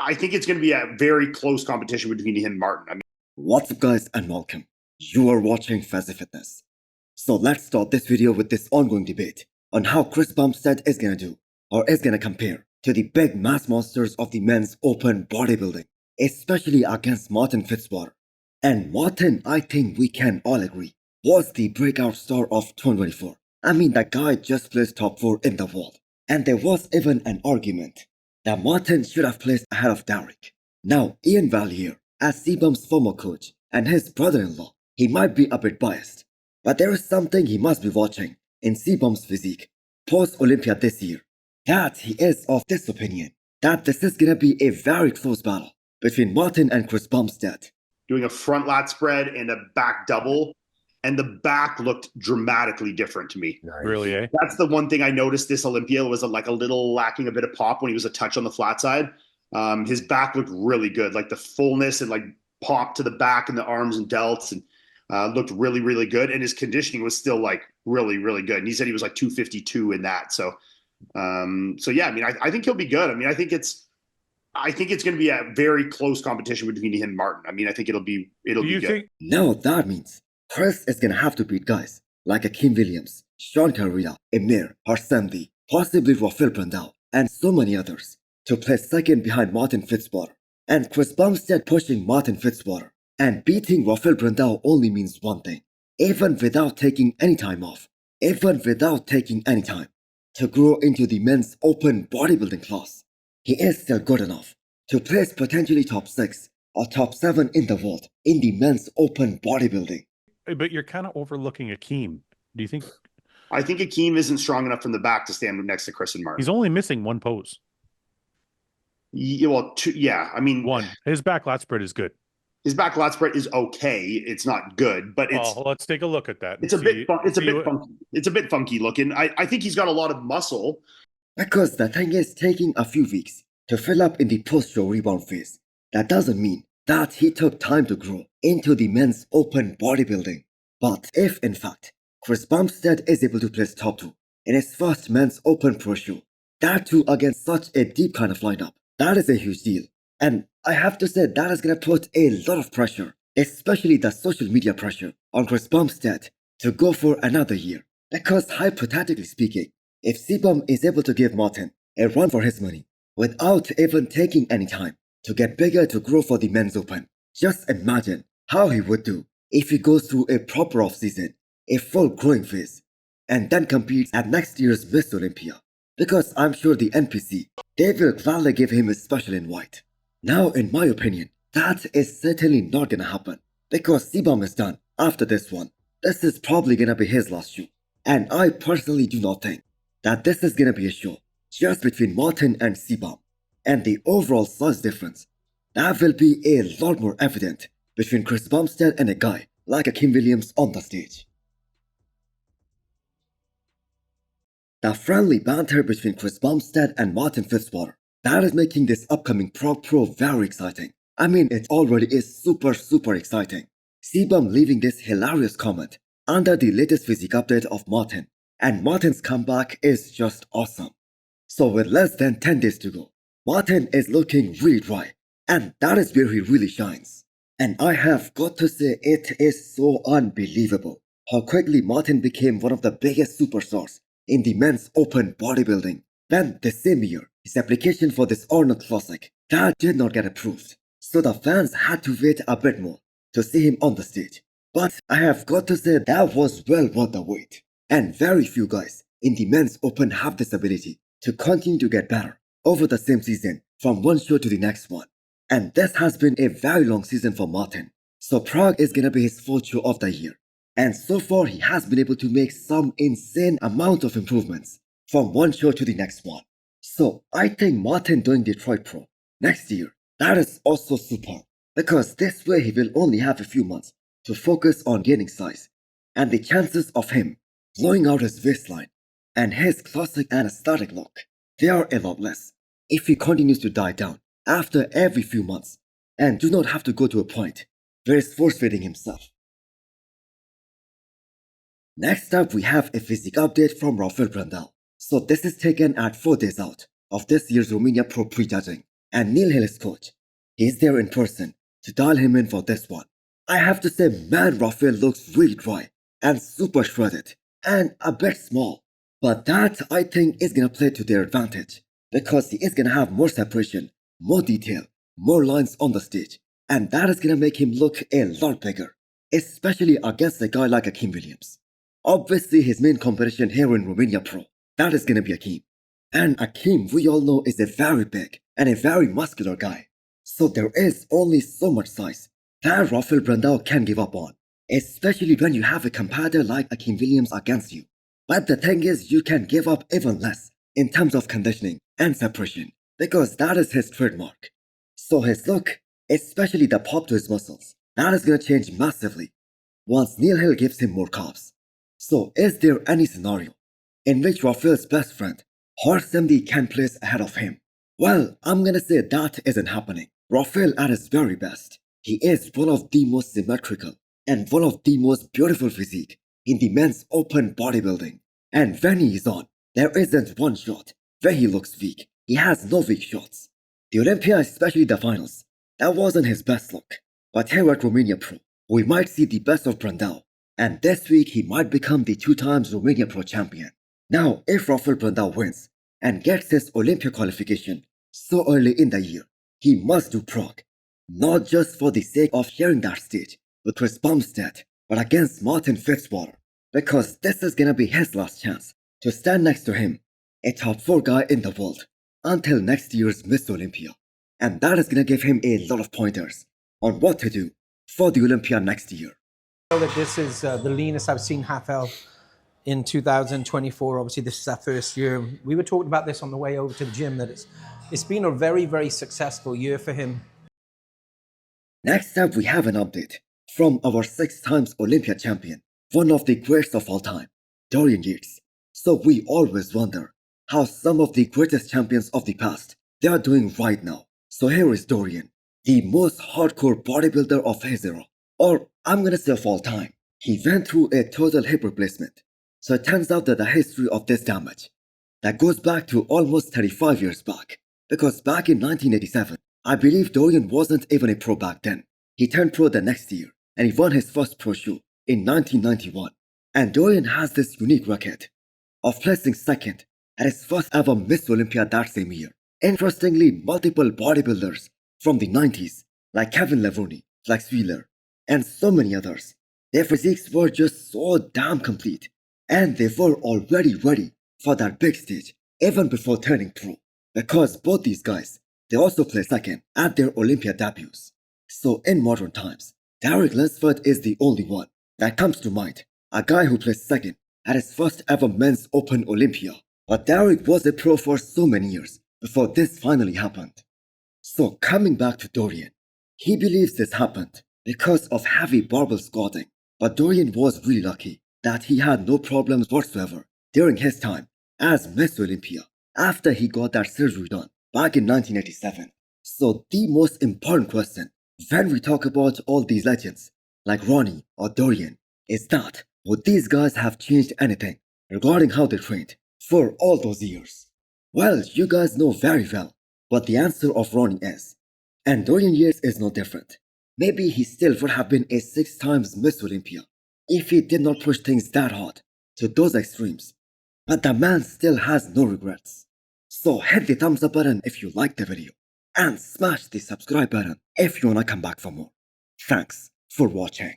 I think it's going to be a very close competition between him and Martin. I mean, What's up guys and welcome. You are watching Fazi Fitness. So let's start this video with this ongoing debate on how Chris Bumstead is gonna do or is gonna compare to the big mass monsters of the men's open bodybuilding, especially against Martin Fitzwater. And Martin, I think we can all agree, was the breakout star of 2024. I mean, that guy just placed top 4 in the world. And there was even an argument that Martin should have placed ahead of Derek. Now, Ian Val here, as cbum's former coach and his brother-in-law, he might be a bit biased. But there is something he must be watching in cbum's physique post-Olympia this year, that he is of this opinion that this is gonna be a very close battle between Martin and Chris Bumstead. doing a front lat spread and a back double, and the back looked dramatically different to me. Nice. Really, eh? That's the one thing I noticed this Olympia was like a little lacking a bit of pop when he was a touch on the flat side. His back looked really good, like the fullness and like pop to the back and the arms and delts, and looked really, really good. And his conditioning was still like really, really good. And he said he was like 252 in that. So yeah, I mean, I think he'll be good. I mean, I think it's going to be a very close competition between him and Martin. I mean, I think it'll be Do you good. think? Now that means Chris is gonna have to beat guys like Akeem Williams, Sean Carrera, Emir, Harsamdi, possibly Rafael Barr, and so many others to place second behind Martin Fitzwater. And Chris Bumstead pushing Martin Fitzwater and beating Rafael Barr only means one thing: even without taking any time off, even without taking any time to grow into the men's open bodybuilding class, he is still good enough to place potentially top 6 or top 7 in the world in the men's open bodybuilding. But you're kind of overlooking Akeem. Do you think I think Akeem isn't strong enough from the back to stand next to Chris and Martin. he's only missing one pose? Well, yeah. I mean, One. His back lat spread is good. his back lat spread is okay. It's not good, but it's Let's take a look at that. it's a bit funky. It's a bit funky looking. I think he's got a lot of muscle. Because the thing is, taking a few weeks to fill up in the post-show rebound phase, that doesn't mean that he took time to grow into the men's open bodybuilding. But if, in fact, Chris Bumstead is able to place top 2 in his first men's open pro show, that too against such a deep kind of lineup, that is a huge deal. And I have to say that is gonna put a lot of pressure, especially the social media pressure, on Chris Bumstead to go for another year. Because hypothetically speaking, if cbum is able to give Martin a run for his money without even taking any time to get bigger to grow for the men's open, just imagine how he would do if he goes through a proper off-season, a full growing phase, and then competes at next year's Miss Olympia. Because I'm sure the NPC, they will gladly give him a special invite. Now, in my opinion, that is certainly not gonna happen, because cbum is done after this one. This is probably gonna be his last show, and I personally do not think that this is gonna be a show just between Martin and cbum. And the overall size difference, that will be a lot more evident between Chris Bumstead and a guy like Akeem Williams on the stage. The friendly banter between Chris Bumstead and Martin Fitzwater, that is making this upcoming Prog Pro very exciting. I mean, it already is super exciting. cbum leaving this hilarious comment under the latest physique update of Martin, and Martin's comeback is just awesome. So with less than 10 days to go, Martin is looking really dry, and that is where he really shines. And I have got to say, it is so unbelievable how quickly Martin became one of the biggest superstars in the men's open bodybuilding. Then the same year, his application for this Arnold Classic, that did not get approved. So the fans had to wait a bit more to see him on the stage. But I have got to say that was well worth the wait. And very few guys in the men's open have this ability to continue to get better over the same season from one show to the next one. And this has been a very long season for Martin. So Prague is gonna be his 4th show of the year. And so far he has been able to make some insane amount of improvements from one show to the next one. So I think Martin doing Detroit Pro next year, that is also superb. Because this way he will only have a few months to focus on gaining size. And the chances of him blowing out his waistline and his classic and aesthetic look, they are a lot less if he continues to die down after every few months and do not have to go to a point where he's force-feeding himself. Next up, we have a physique update from Rafael Barr. So this is taken at 4 days out of this year's Romania Pro prejudging. and Neil Hill is coach. He's there in person to dial him in for this one. I have to say, man, Rafael looks really dry and super shredded and a bit small. But that, I think, is gonna play to their advantage because he is gonna have more separation, more detail, more lines on the stage, and that is gonna make him look a lot bigger, especially against a guy like Akeem Williams. Obviously, his main competition here in Romania Pro, that is gonna be Akeem. And Akeem, we all know, is a very big and a very muscular guy. So there is only so much size that Rafael Barr can give up on, especially when you have a competitor like Akeem Williams against you. But the thing is, you can give up even less in terms of conditioning and separation because that is his trademark. So his look, especially the pop to his muscles, that is gonna change massively once Neil Hill gives him more carbs. So is there any scenario in which Rafael's best friend, Horse MD, can place ahead of him? Well, I'm gonna say that isn't happening. Rafael at his very best, he is one of the most symmetrical and one of the most beautiful physique in the men's open bodybuilding. And when he is on, there isn't one shot where he looks weak. He has no weak shots. The Olympia, especially the finals, that wasn't his best look. But here at Romania Pro, we might see the best of Brandao, and this week he might become the 2 times Romania Pro champion. Now, if Rafael Barr wins and gets his Olympia qualification so early in the year, he must do prog, not just for the sake of sharing that stage with Chris Bumstead, but against Martin Fitzwater, because this is gonna be his last chance to stand next to him, a top 4 guy in the world, until next year's Miss Olympia. And that is gonna give him a lot of pointers on what to do for the Olympia next year. That this is the leanest I've seen Rafael in 2024. Obviously, this is our first year. We were talking about this on the way over to the gym, that it's been a very, very successful year for him. Next up, we have an update from our 6 times Olympia champion, one of the greats of all time, Dorian Yates. So we always wonder how some of the greatest champions of the past, they are doing right now. So here is Dorian, the most hardcore bodybuilder of his era, or I'm gonna say of all time. He went through a total hip replacement. So it turns out that the history of this damage, that goes back to almost 35 years back. Because back in 1987, I believe Dorian wasn't even a pro back then. He turned pro the next year, and he won his first pro show in 1991. And Dorian has this unique record of placing second at his first ever Miss Olympia that same year. Interestingly, multiple bodybuilders from the 90s, like Kevin Levrone, Flex Wheeler, and so many others, their physiques were just so damn complete, and they were already ready for that big stage even before turning pro. Because both these guys, they also placed second at their Olympia debuts. So in modern times, Derek Lunsford is the only one that comes to mind, a guy who placed second at his first ever men's open Olympia. But Derek was a pro for so many years before this finally happened. So coming back to Dorian, he believes this happened because of heavy barbell squatting. But Dorian was really lucky that he had no problems whatsoever during his time as Miss Olympia after he got that surgery done back in 1987. So the most important question when we talk about all these legends like Ronnie or Dorian is that would these guys have changed anything regarding how they trained for all those years? Well, you guys know very well what the answer of Ronnie is. And Dorian Yates is no different. Maybe he still would have been a 6 times Miss Olympia if he did not push things that hard to those extremes. But the man still has no regrets. So hit the thumbs up button if you liked the video and smash the subscribe button if you wanna come back for more. Thanks for watching.